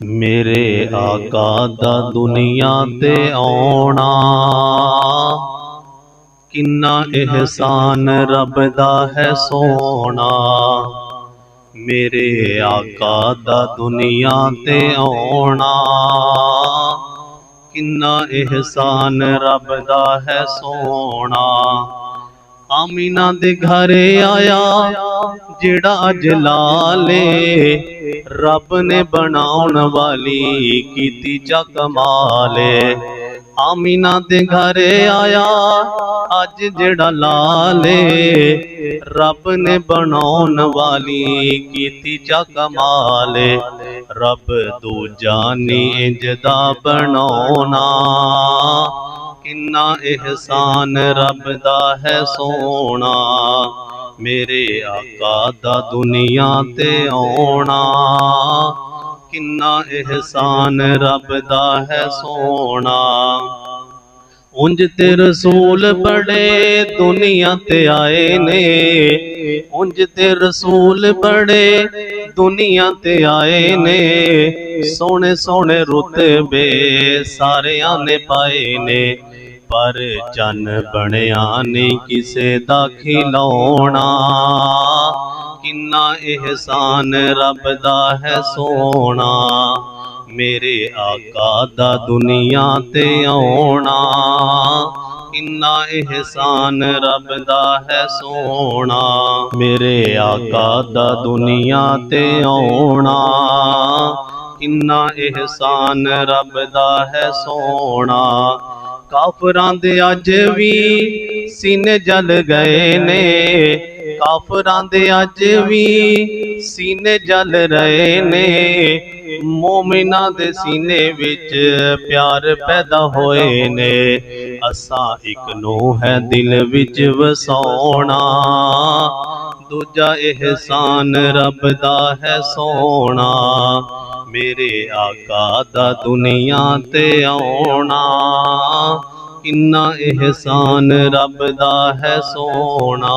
मेरे आका दा दुनिया ते आउणा किन्ना एहसान रब दा है सोना। मेरे आका दा दुनिया ते आउणा किन्ना एहसान रब दा है सोना। आमीना दे घरे आया जेड़ा अज लाले, रब ने बनाउण वाली कीती चा कमाले। आमीना दे घरे आया अज जेड़ा लाले, रब ने बनाउण वाली कीती चा कमाले। रब दूजा नी इंज दा बनाउणा किन्ना एहसान रब दा है सोना। मेरे आका दा दुनिया ते आउणा किन्ना एहसान रब दा है सोना। उंज ते रसूल बड़े दुनिया ते आए ने, उंज ते रसूल बड़े दुनिया ते आए ने। सोने सोने रुतबे सारियां ने पाए ने, पर चन बनिया नहीं किसे दा खिलौना। किन्ना एहसान रब दा है सोना। मेरे आका दा दुनिया ते आउणा किन्ना एहसान रब दा है सोना। मेरे आका दा दुनिया ते आउणा किन्ना एहसान रब दा है सोना। काफरां दे अज भी सीने जल गए ने, काफरां दे अज भी सीने जल रहे ने। मोमिना दे सीने विच प्यार पैदा होए ने, असां इक नू है दिल विच वसाउणा। दूजा एहसान रब दा है सोना। मेरे आका दा दुनिया ते आउणा किन्ना एहसान रब दा है सोना।